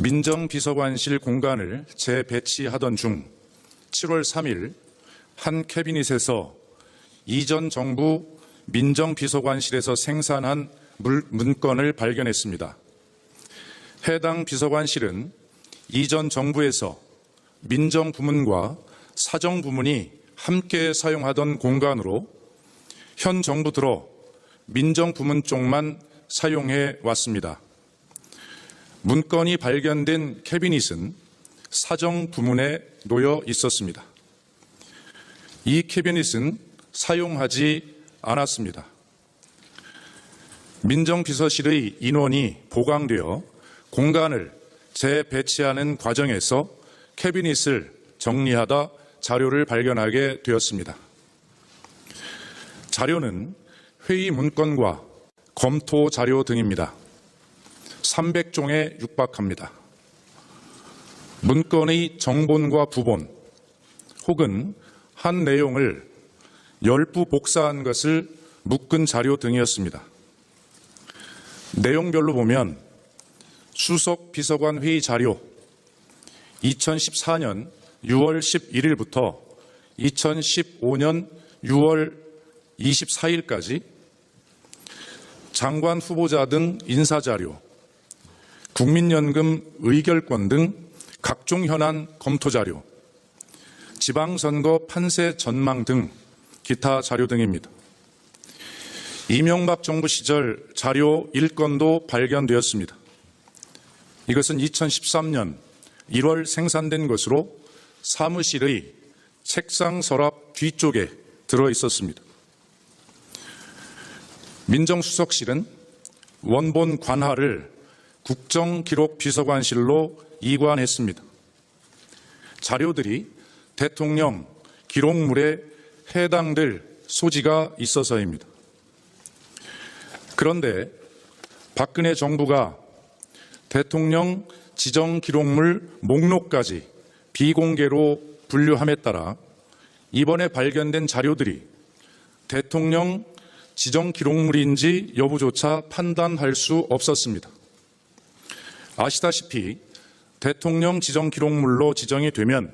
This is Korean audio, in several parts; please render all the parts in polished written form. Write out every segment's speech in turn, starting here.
민정비서관실 공간을 재배치하던 중 7월 3일 한 캐비닛에서 이전 정부 민정비서관실에서 생산한 문건을 발견했습니다. 해당 비서관실은 이전 정부에서 민정부문과 사정부문이 함께 사용하던 공간으로 현 정부 들어 민정부문 쪽만 사용해 왔습니다. 문건이 발견된 캐비닛은 사정부문에 놓여 있었습니다. 이 캐비닛은 사용하지 않았습니다. 민정비서실의 인원이 보강되어 공간을 재배치하는 과정에서 캐비닛을 정리하다 자료를 발견하게 되었습니다. 자료는 회의 문건과 검토 자료 등입니다. 300종에 육박합니다. 문건의 정본과 부본 혹은 한 내용을 열부 복사한 것을 묶은 자료 등이었습니다. 내용별로 보면 수석 비서관 회의 자료 2014년 6월 11일부터 2015년 6월 24일까지 장관 후보자 등 인사자료, 국민연금 의결권 등 각종 현안 검토 자료, 지방선거 판세 전망 등 기타 자료 등입니다. 이명박 정부 시절 자료 1건도 발견되었습니다. 이것은 2013년 1월 생산된 것으로 사무실의 책상 서랍 뒤쪽에 들어 있었습니다. 민정수석실은 원본 관하를 국정기록비서관실로 이관했습니다. 자료들이 대통령 기록물에 해당될 소지가 있어서입니다. 그런데 박근혜 정부가 대통령 지정기록물 목록까지 비공개로 분류함에 따라 이번에 발견된 자료들이 대통령 지정기록물인지 여부조차 판단할 수 없었습니다. 아시다시피 대통령 지정기록물로 지정이 되면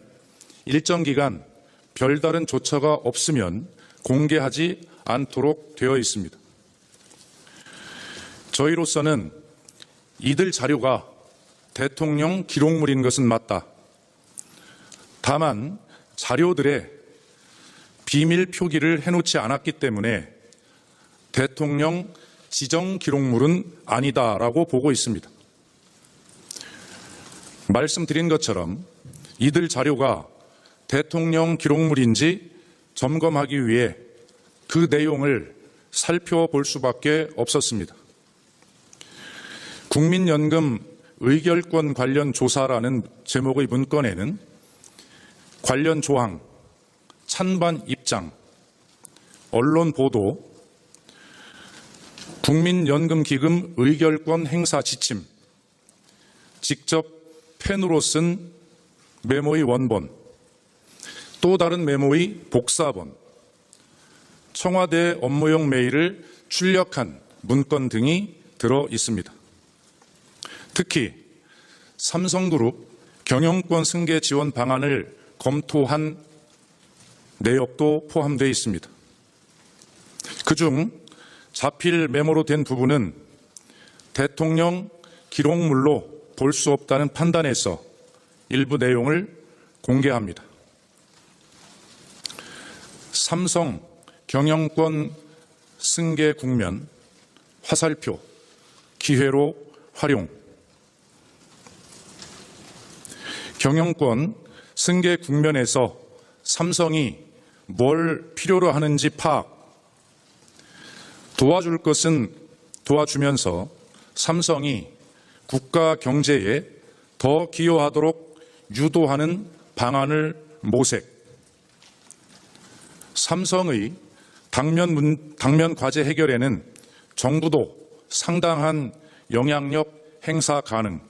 일정 기간 별다른 조처가 없으면 공개하지 않도록 되어 있습니다. 저희로서는 이들 자료가 대통령 기록물인 것은 맞다. 다만 자료들에 비밀 표기를 해놓지 않았기 때문에 대통령 지정 기록물은 아니다라고 보고 있습니다. 말씀드린 것처럼 이들 자료가 대통령 기록물인지 점검하기 위해 그 내용을 살펴볼 수밖에 없었습니다. 국민연금 의결권 관련 조사라는 제목의 문건에는 관련 조항, 찬반 입장, 언론 보도, 국민연금기금 의결권 행사 지침, 직접 펜으로 쓴 메모의 원본, 또 다른 메모의 복사본, 청와대 업무용 메일을 출력한 문건 등이 들어 있습니다. 특히 삼성그룹 경영권 승계 지원 방안을 검토한 내역도 포함되어 있습니다. 그중 자필 메모로 된 부분은 대통령 기록물로 볼 수 없다는 판단에서 일부 내용을 공개합니다. 삼성 경영권 승계 국면 화살표 기회로 활용. 경영권 승계 국면에서 삼성이 뭘 필요로 하는지 파악. 도와줄 것은 도와주면서 삼성이 국가 경제에 더 기여하도록 유도하는 방안을 모색. 삼성의 당면 과제 해결에는 정부도 상당한 영향력 행사 가능.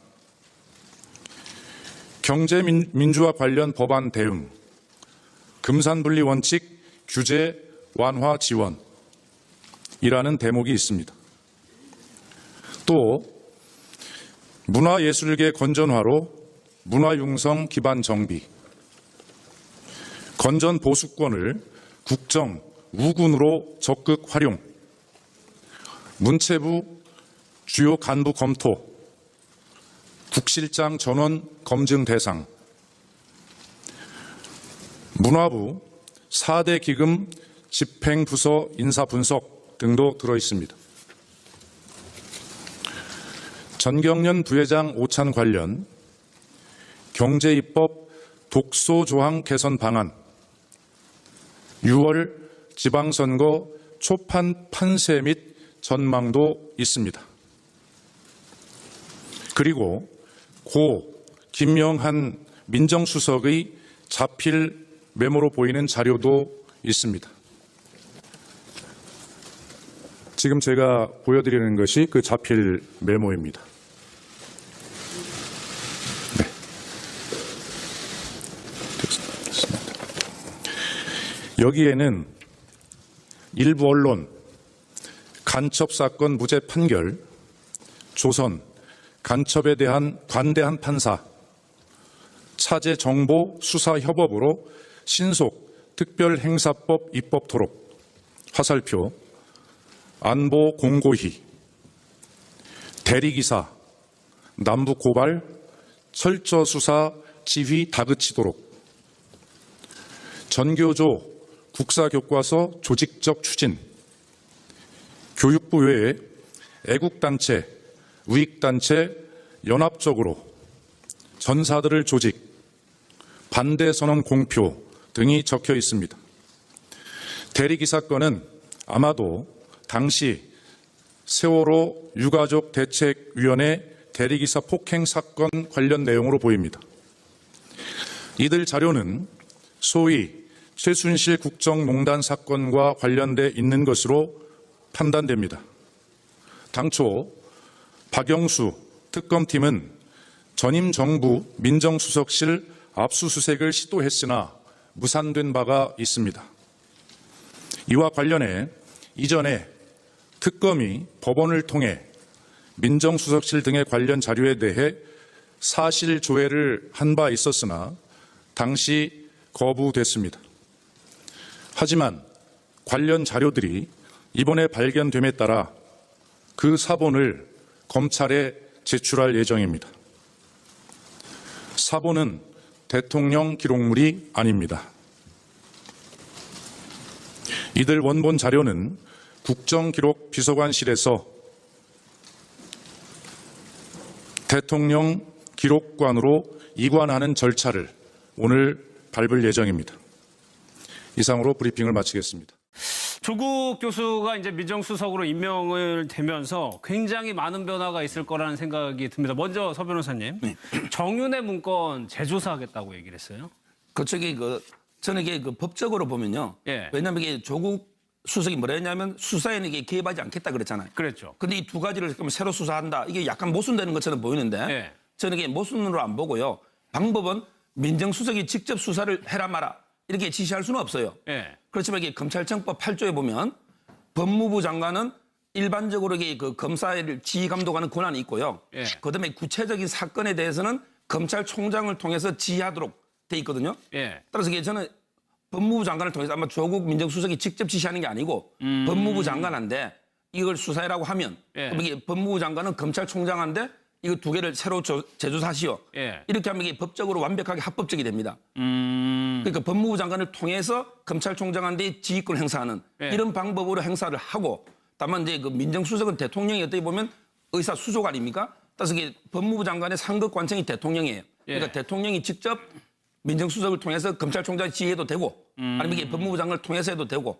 경제민주화 관련 법안 대응, 금산분리 원칙 규제 완화 지원이라는 대목이 있습니다. 또 문화예술계 건전화로 문화융성 기반 정비, 건전 보수권을 국정, 우군으로 적극 활용, 문체부 주요 간부 검토, 국실장 전원 검증 대상, 문화부 4대 기금 집행부서 인사 분석 등도 들어있습니다. 전경련 부회장 오찬 관련 경제입법 독소조항 개선 방안, 6월 지방선거 초판 판세 및 전망도 있습니다. 그리고 고 김영한 민정수석의 자필 메모로 보이는 자료도 있습니다. 지금 제가 보여드리는 것이 그 자필 메모입니다. 네. 됐습니다. 여기에는 일부 언론, 간첩사건 무죄 판결, 조선, 간첩에 대한 관대한 판사, 차제 정보 수사 협업으로 신속 특별행사법 입법 토록, 화살표, 안보 공고희, 대리기사, 남북 고발, 철저 수사 지휘 다그치도록, 전교조 국사교과서 조직적 추진, 교육부 외에 애국단체, 우익단체 연합적으로 전사들을 조직, 반대선언 공표 등이 적혀 있습니다. 대리기사 건은 아마도 당시 세월호 유가족 대책위원회 대리기사 폭행 사건 관련 내용으로 보입니다. 이들 자료는 소위 최순실 국정농단 사건과 관련돼 있는 것으로 판단됩니다. 당초 박영수 특검팀은 전임 정부 민정수석실 압수수색을 시도했으나 무산된 바가 있습니다. 이와 관련해 이전에 특검이 법원을 통해 민정수석실 등의 관련 자료에 대해 사실 조회를 한 바 있었으나 당시 거부됐습니다. 하지만 관련 자료들이 이번에 발견됨에 따라 그 사본을 검찰에 제출할 예정입니다. 사본은 대통령 기록물이 아닙니다. 이들 원본 자료는 국정기록비서관실에서 대통령 기록관으로 이관하는 절차를 오늘 밟을 예정입니다. 이상으로 브리핑을 마치겠습니다. 조국 교수가 이제 민정수석으로 임명을 되면서 굉장히 많은 변화가 있을 거라는 생각이 듭니다. 먼저 서 변호사님, 네. 정윤회 문건 재조사하겠다고 얘기를 했어요. 저는 이게 법적으로 보면요. 예. 왜냐하면 이게 조국 수석이 뭐라 했냐면 수사에는 이게 개입하지 않겠다 그랬잖아요. 그랬죠. 근데 이 두 가지를 새로 수사한다. 이게 약간 모순되는 것처럼 보이는데 예. 저는 이게 모순으로 안 보고요. 방법은 민정수석이 직접 수사를 해라 마라 이렇게 지시할 수는 없어요. 예. 그렇지만 이게 검찰청법 8조에 보면 법무부 장관은 일반적으로 이게 검사를 지휘 감독하는 권한이 있고요. 예. 그다음에 구체적인 사건에 대해서는 검찰총장을 통해서 지휘하도록 돼 있거든요. 예. 따라서 이게 저는 법무부 장관을 통해서 아마 조국 민정수석이 직접 지시하는 게 아니고 법무부 장관한테 이걸 수사해라고 하면 예. 그럼 이게 법무부 장관은 검찰총장한테 이거 두 개를 새로 재조사하시오. 예. 이렇게 하면 이게 법적으로 완벽하게 합법적이 됩니다. 그러니까 법무부 장관을 통해서 검찰총장한테 지휘권을 행사하는 예. 이런 방법으로 행사를 하고 다만 이제 그 민정수석은 대통령이 어떻게 보면 의사 수족 아닙니까? 따라서 이게 법무부 장관의 상급 관청이 대통령이에요. 그러니까 예. 대통령이 직접 민정수석을 통해서 검찰총장 지휘해도 되고 아니면 이게 법무부 장관을 통해서 해도 되고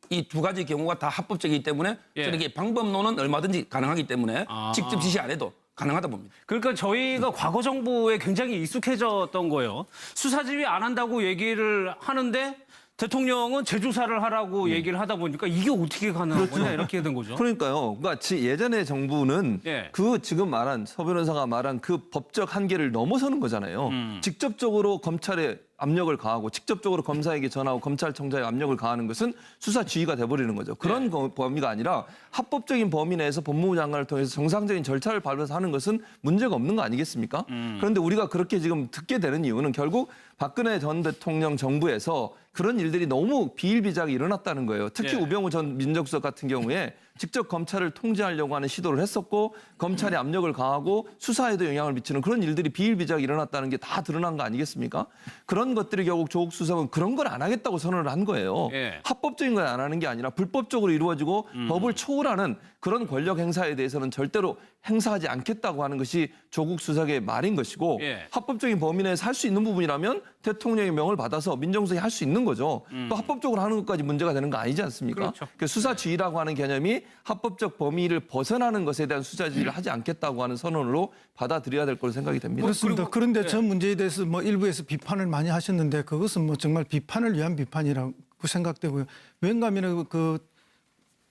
이 두 가지 경우가 다 합법적이기 때문에 예. 저는 이게 방법론은 얼마든지 가능하기 때문에 직접 지시 안 해도 가능하다 봅니다. 그러니까 저희가 과거 정부에 굉장히 익숙해졌던 거예요. 수사지휘 안 한다고 얘기를 하는데 대통령은 재조사를 하라고 얘기를 하다 보니까 이게 어떻게 가능한 거냐 이렇게 된 거죠. 그러니까요. 그러니까 예전에 정부는 예. 그 지금 말한 서 변호사가 말한 그 법적 한계를 넘어서는 거잖아요. 직접적으로 검찰에 압력을 가하고 직접적으로 검사에게 전하고 검찰청장에 압력을 가하는 것은 수사 지휘가 돼버리는 거죠. 그런 범위가 아니라 합법적인 범위 내에서 법무부 장관을 통해서 정상적인 절차를 밟아서 하는 것은 문제가 없는 거 아니겠습니까? 그런데 우리가 그렇게 지금 듣게 되는 이유는 결국 박근혜 전 대통령 정부에서 그런 일들이 너무 비일비재하게 일어났다는 거예요. 특히 우병우 전 민정수석 같은 경우에 직접 검찰을 통제하려고 하는 시도를 했었고 검찰에 압력을 가하고 수사에도 영향을 미치는 그런 일들이 비일비재하게 일어났다는 게 다 드러난 거 아니겠습니까? 그런 것들이 결국 조국 수석은 그런 걸 안 하겠다고 선언을 한 거예요. 합법적인 걸 안 하는 게 아니라 불법적으로 이루어지고 법을 초월하는 그런 권력 행사에 대해서는 절대로 행사하지 않겠다고 하는 것이 조국 수석의 말인 것이고 합법적인 범위 내에서 할 수 있는 부분이라면 대통령의 명을 받아서 민정수석이 할 수 있는 거죠. 또 합법적으로 하는 것까지 문제가 되는 거 아니지 않습니까? 그렇죠. 그 수사지휘라고 하는 개념이 합법적 범위를 벗어나는 것에 대한 수사지휘를 하지 않겠다고 하는 선언으로 받아들여야 될 거로 생각이 됩니다. 그렇습니다. 그런데 전 문제에 대해서 뭐 일부에서 비판을 많이 하셨는데 그것은 뭐 정말 비판을 위한 비판이라고 생각되고요. 왠가 하면 그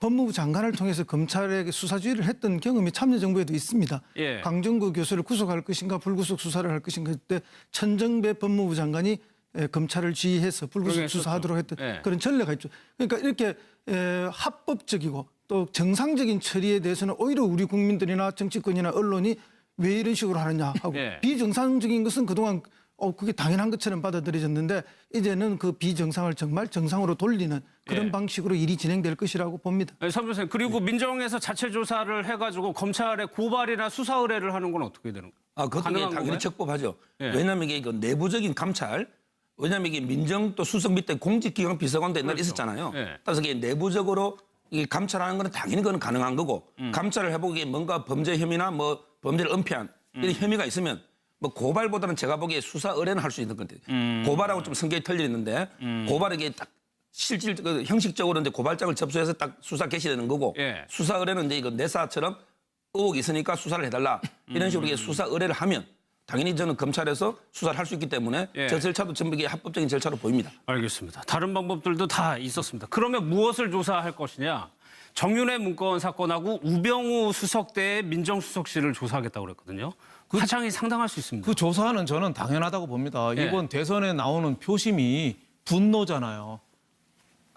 법무부 장관을 통해서 검찰에게 수사지휘를 했던 경험이 참여정부에도 있습니다. 강정구 교수를 구속할 것인가 불구속 수사를 할 것인가 그때 천정배 법무부 장관이 검찰을 지휘해서 불구속 수사하도록 했던 그런 전례가 있죠. 그러니까 이렇게 합법적이고 또 정상적인 처리에 대해서는 오히려 우리 국민들이나 정치권이나 언론이 왜 이런 식으로 하느냐 하고 비정상적인 것은 그동안 그게 당연한 것처럼 받아들여졌는데 이제는 그 비정상을 정말 정상으로 돌리는 그런 방식으로 일이 진행될 것이라고 봅니다. 선 변호사님, 그리고 민정에서 자체 조사를 해가지고 검찰에 고발이나 수사 의뢰를 하는 건 어떻게 되는 거예요? 그것도 당연히 건가요? 적법하죠. 왜냐하면 이게 내부적인 감찰, 왜냐하면 이게 민정 또 수석 밑에 공직기강 비서관도 옛날에 있었잖아요. 따라서 이게 내부적으로 이 감찰하는 건 당연히 그건 가능한 거고 감찰을 해보기에 뭔가 범죄 혐의나 뭐 범죄를 은폐한 이런 혐의가 있으면 뭐 고발보다는 제가 보기에 수사 의뢰는 할 수 있는 건데 고발하고 좀 성격이 틀려 있는데 고발에게 딱 실질 형식적으로 이제 고발장을 접수해서 딱 수사 개시되는 거고 수사 의뢰는 이제 이거 내사처럼 의혹이 있으니까 수사를 해달라 이런 식으로 이게 수사 의뢰를 하면 당연히 저는 검찰에서 수사를 할 수 있기 때문에 저 절차도 전부 이게 합법적인 절차로 보입니다. 알겠습니다. 다른 방법들도 다 있었습니다. 그러면 무엇을 조사할 것이냐? 정윤회 문건 사건하고 우병우 수석 때의 민정수석실을 조사하겠다고 그랬거든요. 파장이 상당할 수 있습니다. 그 조사는 저는 당연하다고 봅니다. 이번 대선에 나오는 표심이 분노잖아요.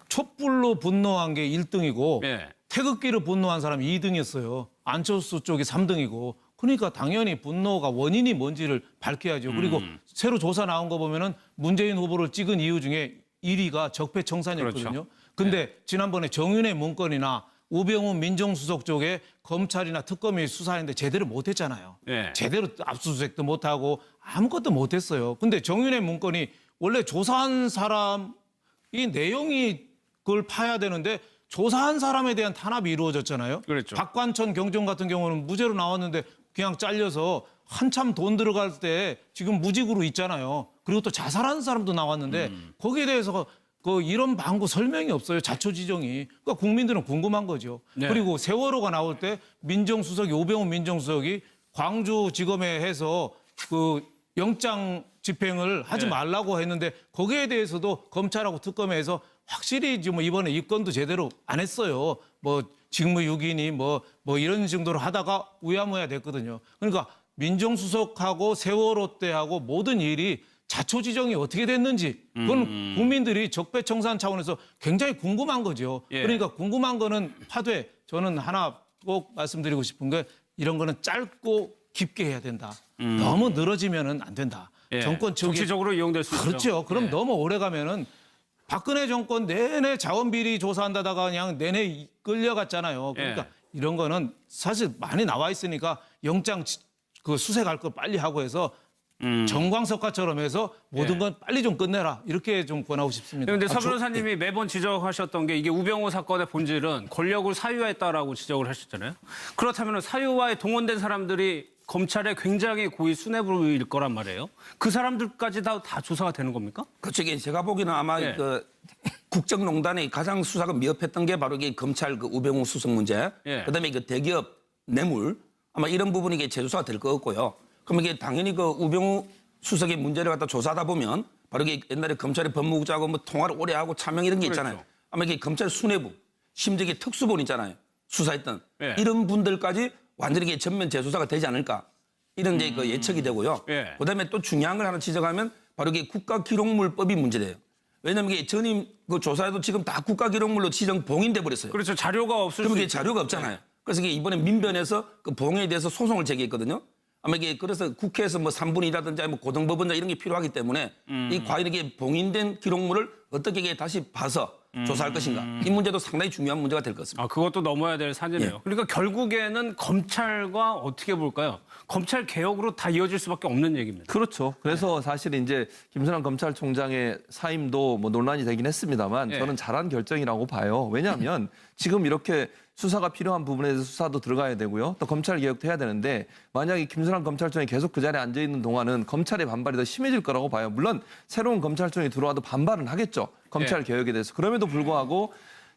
촛불로 분노한 게 1등이고 태극기로 분노한 사람이 2등이었어요. 안철수 쪽이 3등이고. 그러니까 당연히 분노가 원인이 뭔지를 밝혀야죠. 그리고 새로 조사 나온 거 보면은 문재인 후보를 찍은 이유 중에 1위가 적폐청산이었거든요. 그렇죠. 근데 지난번에 정윤회 문건이나 우병우 민정수석 쪽에 검찰이나 특검이 수사했는데 제대로 못했잖아요. 제대로 압수수색도 못하고 아무것도 못했어요. 근데 정윤회 문건이 원래 조사한 사람이 내용이 그걸 파야 되는데 조사한 사람에 대한 탄압이 이루어졌잖아요. 그렇죠. 박관천 경정 같은 경우는 무죄로 나왔는데 그냥 잘려서 한참 돈 들어갈 때 지금 무직으로 있잖아요. 그리고 또 자살한 사람도 나왔는데 거기에 대해서 그 이런 방구 설명이 없어요. 자초지종이. 그러니까 국민들은 궁금한 거죠. 그리고 세월호가 나올 때 민정수석이 우병우 민정수석이 광주지검에 해서 그 영장 집행을 하지 말라고 했는데 거기에 대해서도 검찰하고 특검에서 확실히 지금 이번에 입건도 제대로 안 했어요. 뭐 직무유기니 뭐 이런 정도로 하다가 우야무야 됐거든요. 그러니까 민정수석하고 세월호 때하고 모든 일이 자초지종이 어떻게 됐는지 그건 국민들이 적폐청산 차원에서 굉장히 궁금한 거죠. 그러니까 궁금한 거는 하되 저는 하나 꼭 말씀드리고 싶은 게 이런 거는 짧고 깊게 해야 된다. 너무 늘어지면은 안 된다. 정권 정치적으로 이용될 수 있죠. 그렇죠. 그럼 너무 오래 가면은 박근혜 정권 내내 자원비리 조사한다다가 그냥 내내 끌려갔잖아요. 그러니까 이런 거는 사실 많이 나와 있으니까 영장 그 수색할 거 빨리 하고 해서 정광석화처럼 해서 모든 건 빨리 좀 끝내라. 이렇게 좀 권하고 싶습니다. 그런데 서 변호사님이 매번 지적하셨던 게 이게 우병우 사건의 본질은 권력을 사유화했다라고 지적을 하셨잖아요. 그렇다면 사유화에 동원된 사람들이 검찰에 굉장히 고위 수뇌부일 거란 말이에요. 그 사람들까지 다 조사가 되는 겁니까? 그렇죠. 제가 보기에는 아마 그 국정농단의 가장 수사가 미흡했던 게 바로 이게 검찰 그 우병우 수석 문제, 그다음에 그 대기업 뇌물 아마 이런 부분이 이게 재조사가 될 것 같고요. 그럼 이게 당연히 그 우병우 수석의 문제를 갖다 조사하다 보면 바로 이게 옛날에 검찰의 법무국장하고 뭐 통화를 오래 하고 차명 이런 게 있잖아요. 아마 이게 검찰 수뇌부, 심지어 이게 특수본 있잖아요. 수사했던 이런 분들까지 완전히 이게 전면 재수사가 되지 않을까 이런 이제 그 예측이 되고요. 그다음에 또 중요한 걸 하나 지적하면 바로 이게 국가기록물법이 문제돼요. 왜냐하면 이게 전임 그 조사에도 지금 다 국가기록물로 지정 봉인돼 버렸어요. 그렇죠. 자료가 없을 그럼 수 이게 있죠. 자료가 없잖아요. 그래서 이게 이번에 민변에서 그 봉에 대해서 소송을 제기했거든요. 아마 이게 그래서 국회에서 뭐 3분의 2라든지 뭐 고등법원장 이런 게 필요하기 때문에 이 과연 이게 봉인된 기록물을 어떻게 이게 다시 봐서 조사할 것인가. 이 문제도 상당히 중요한 문제가 될 것 같습니다. 아, 그것도 넘어야 될 산이네요. 예. 그러니까 결국에는 검찰과 어떻게 볼까요? 검찰 개혁으로 다 이어질 수밖에 없는 얘기입니다. 그렇죠. 그래서 사실 이제 김순환 검찰총장의 사임도 뭐 논란이 되긴 했습니다만 예. 저는 잘한 결정이라고 봐요. 왜냐하면 지금 이렇게 수사가 필요한 부분에 대해서 수사도 들어가야 되고요. 또 검찰 개혁도 해야 되는데 만약에 김순환 검찰총장이 계속 그 자리에 앉아 있는 동안은 검찰의 반발이 더 심해질 거라고 봐요. 물론 새로운 검찰총장이 들어와도 반발은 하겠죠. 검찰 개혁에 대해서. 그럼에도 불구하고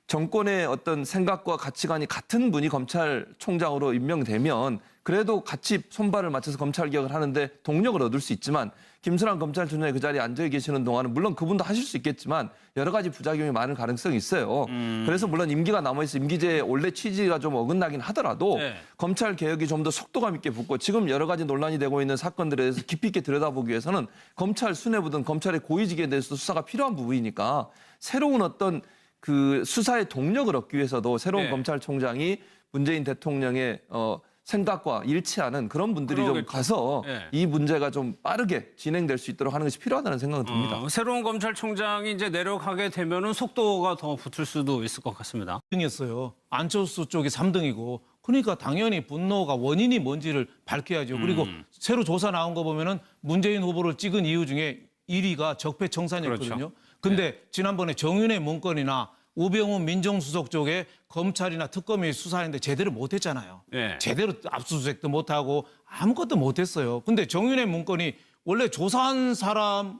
정권의 어떤 생각과 가치관이 같은 분이 검찰총장으로 임명되면 그래도 같이 손발을 맞춰서 검찰 개혁을 하는데 동력을 얻을 수 있지만 김순환 검찰총장이 그 자리에 앉아 계시는 동안은 물론 그분도 하실 수 있겠지만 여러 가지 부작용이 많을 가능성이 있어요. 그래서 물론 임기가 남아있어 임기제의 원래 취지가 좀 어긋나긴 하더라도 네. 검찰 개혁이 좀 더 속도감 있게 붙고 지금 여러 가지 논란이 되고 있는 사건들에 대해서 깊이 있게 들여다보기 위해서는 검찰 수뇌부든 검찰의 고위직에 대해서도 수사가 필요한 부분이니까 새로운 어떤 그 수사의 동력을 얻기 위해서도 새로운 네. 검찰총장이 문재인 대통령의 생각과 일치하는 그런 분들이 좀 그러겠죠. 가서 네. 이 문제가 좀 빠르게 진행될 수 있도록 하는 것이 필요하다는 생각은 듭니다. 새로운 검찰총장이 이제 내려가게 되면은 속도가 더 붙을 수도 있을 것 같습니다. 3등이었어요. 안철수 쪽이 3등이고 그러니까 당연히 분노가 원인이 뭔지를 밝혀야죠. 그리고 새로 조사 나온 거 보면은 문재인 후보를 찍은 이유 중에 1위가 적폐청산이었거든요. 그렇죠. 근데 지난번에 정윤회 문건이나 우병우 민정수석 쪽에 검찰이나 특검이 수사했는데 제대로 못했잖아요. 네. 제대로 압수수색도 못하고 아무것도 못했어요. 근데 정윤회 문건이 원래 조사한 사람이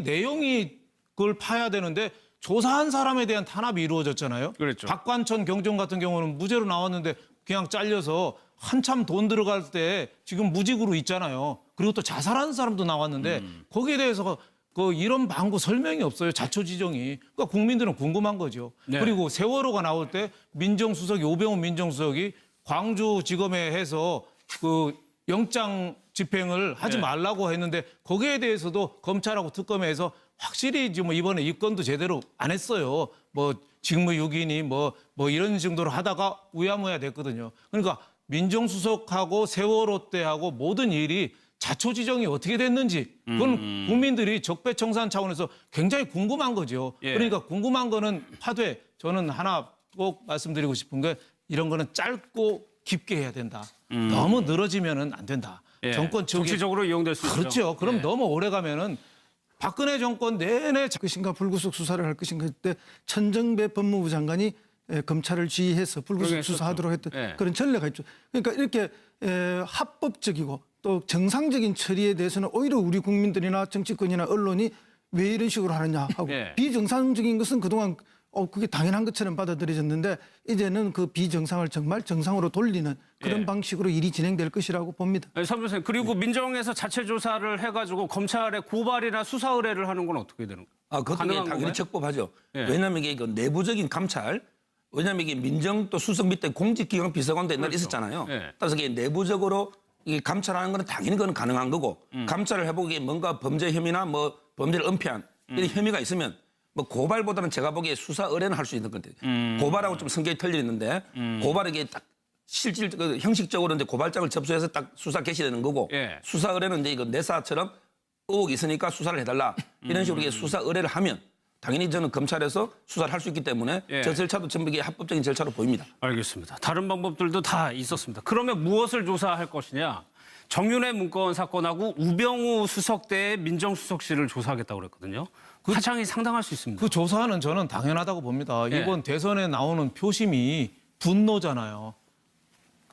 내용이 그걸 파야 되는데 조사한 사람에 대한 탄압이 이루어졌잖아요. 그렇죠. 박관천 경정 같은 경우는 무죄로 나왔는데 그냥 잘려서 한참 돈 들어갈 때 지금 무직으로 있잖아요. 그리고 또 자살한 사람도 나왔는데 거기에 대해서 그 이런 방구 설명이 없어요. 자초지종이. 그러니까 국민들은 궁금한 거죠. 네. 그리고 세월호가 나올 때 민정수석이 오병우 민정수석이 광주지검에 해서 그 영장 집행을 하지 네. 말라고 했는데 거기에 대해서도 검찰하고 특검에서 확실히 지금 이번에 입건도 제대로 안 했어요. 뭐 직무유기니 뭐 이런 정도로 하다가 우야무야 됐거든요. 그러니까 민정수석하고 세월호 때하고 모든 일이 자초지정이 어떻게 됐는지 그건 국민들이 적폐청산 차원에서 굉장히 궁금한 거죠. 예. 그러니까 궁금한 거는 파되 저는 하나 꼭 말씀드리고 싶은 게 이런 거는 짧고 깊게 해야 된다. 너무 늘어지면은 안 된다. 예. 정권 측이 정치적으로 이용될 수 있죠. 그렇죠. 그럼 예. 너무 오래 가면은 박근혜 정권 내내 것인가 불구속 수사를 할 것인가 그때 천정배 법무부 장관이 검찰을 지휘해서 불구속 그러게 수사하도록 했던 예. 그런 전례가 있죠. 그러니까 이렇게 합법적이고 또 정상적인 처리에 대해서는 오히려 우리 국민들이나 정치권이나 언론이 왜 이런 식으로 하느냐 하고 예. 비정상적인 것은 그동안 그게 당연한 것처럼 받아들여졌는데 이제는 그 비정상을 정말 정상으로 돌리는 그런 예. 방식으로 일이 진행될 것이라고 봅니다. 네, 선 교수님, 그리고 민정에서 자체 조사를 해가지고 검찰에 고발이나 수사 의뢰를 하는 건 어떻게 되는 거예요? 아, 그것도 가능한 당연히 건가요? 적법하죠. 예. 왜냐하면 이게 그 내부적인 감찰, 왜냐하면 이게 민정 또 수석 밑에 공직기강 비서관도 옛날에 그렇죠. 있었잖아요. 예. 따라서 이게 내부적으로 이게 감찰하는 건 당연히 그건 가능한 거고 감찰을 해보기에 뭔가 범죄 혐의나 뭐 범죄를 은폐한 이런 혐의가 있으면 뭐 고발보다는 제가 보기에 수사 의뢰는 할 수 있는 건데 고발하고 좀 성격이 틀려 있는데 고발은 이게 딱 실질 그 형식적으로 이제 고발장을 접수해서 딱 수사 개시되는 거고 예. 수사 의뢰는 이제 이거 내사처럼 의혹이 있으니까 수사를 해달라 이런 식으로 이게 수사 의뢰를 하면 당연히 저는 검찰에서 수사를 할 수 있기 때문에 예. 저 절차도 전부 이게 합법적인 절차로 보입니다. 알겠습니다. 다른 방법들도 다 있었습니다. 그러면 무엇을 조사할 것이냐? 정윤회 문건 사건하고 우병우 수석 때의 민정수석실을 조사하겠다고 그랬거든요. 파장이 상당할 수 있습니다. 그 조사는 저는 당연하다고 봅니다. 예. 이번 대선에 나오는 표심이 분노잖아요.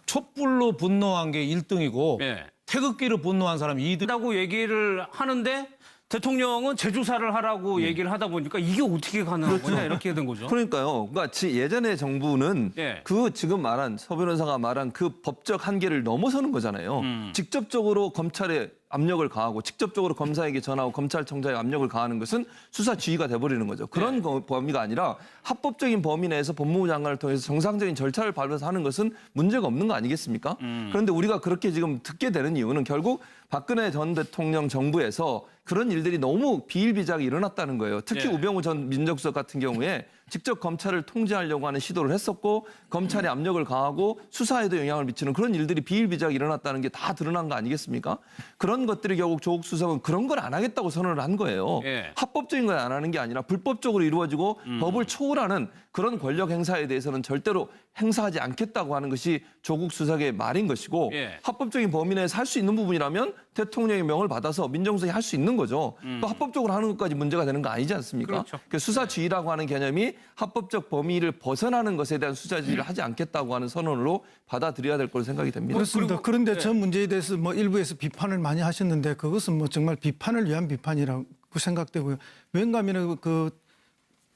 촛불로 분노한 게 1등이고 예. 태극기로 분노한 사람이 2등. 라고 얘기를 하는데 대통령은 재조사를 하라고 얘기를 하다 보니까 이게 어떻게 가능한 거냐 이렇게 된 거죠. 그러니까요. 그러니까 예전의 정부는 예. 그 지금 말한 서 변호사가 말한 그 법적 한계를 넘어서는 거잖아요. 직접적으로 검찰에 압력을 가하고 직접적으로 검사에게 전하고 검찰청장에 압력을 가하는 것은 수사 지휘가 돼버리는 거죠. 그런 범위가 아니라 합법적인 범위 내에서 법무부 장관을 통해서 정상적인 절차를 밟아서 하는 것은 문제가 없는 거 아니겠습니까? 그런데 우리가 그렇게 지금 듣게 되는 이유는 결국 박근혜 전 대통령 정부에서 그런 일들이 너무 비일비재하게 일어났다는 거예요. 특히 예. 우병우 전 민정수석 같은 경우에 직접 검찰을 통제하려고 하는 시도를 했었고 검찰의 압력을 가하고 수사에도 영향을 미치는 그런 일들이 비일비재하게 일어났다는 게 다 드러난 거 아니겠습니까? 그런 것들이 결국 조국 수석은 그런 걸 안 하겠다고 선언을 한 거예요. 예. 합법적인 걸 안 하는 게 아니라 불법적으로 이루어지고 법을 초월하는 그런 권력 행사에 대해서는 절대로 행사하지 않겠다고 하는 것이 조국 수석의 말인 것이고 예. 합법적인 범위 내에서 할 수 있는 부분이라면 대통령의 명을 받아서 민정수석이 할 수 있는 거죠. 또 합법적으로 하는 것까지 문제가 되는 거 아니지 않습니까? 그렇죠. 그 수사지휘라고 하는 개념이 합법적 범위를 벗어나는 것에 대한 수사지휘를 하지 않겠다고 하는 선언으로 받아들여야 될 걸로 생각이 됩니다. 그렇습니다. 그런데 전 문제에 대해서 뭐 일부에서 비판을 많이 하셨는데 그것은 뭐 정말 비판을 위한 비판이라고 생각되고요. 왠가하면 그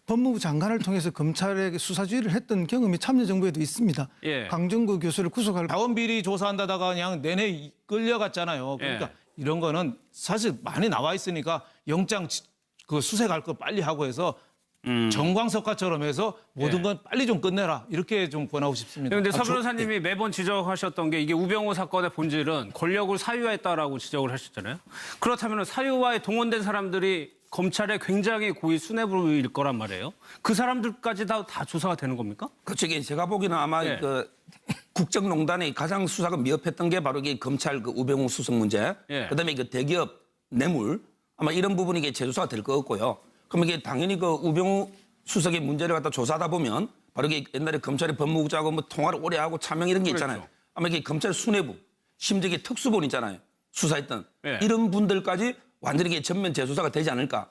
법무부 장관을 통해서 검찰에게 수사지휘를 했던 경험이 참여정부에도 있습니다. 예. 강정구 교수를 구속할 자원 비리 조사한다다가 그냥 내내 끌려갔잖아요. 그러니까 이런 거는 사실 많이 나와 있으니까 영장 그 수색할 거 빨리 하고 해서 정광석화처럼 해서 모든 건 빨리 좀 끝내라 이렇게 좀 권하고 싶습니다. 그런데 서 변호사님이 매번 지적하셨던 게 이게 우병우 사건의 본질은 권력을 사유화했다라고 지적을 하셨잖아요. 그렇다면 사유화에 동원된 사람들이 검찰에 굉장히 고위 수뇌부일 거란 말이에요. 그 사람들까지 다 조사가 되는 겁니까? 그렇죠. 이게 제가 보기에는 아마 예. 그 국정농단의 가장 수사가 미흡했던 게 바로 이게 검찰 그 우병우 수석 문제, 예. 그다음에 그 대기업 뇌물 아마 이런 부분이 이게 재조사가 될 것 같고요. 그럼 이게 당연히 그 우병우 수석의 문제를 갖다 조사하다 보면 바로 이게 옛날에 검찰의 법무부장하고 뭐 통화를 오래 하고 차명 이런 게 있잖아요. 그렇죠. 아마 이게 검찰 수뇌부, 심지어 이게 특수본 있잖아요. 수사했던 예. 이런 분들까지 완전히 이게 전면 재조사가 되지 않을까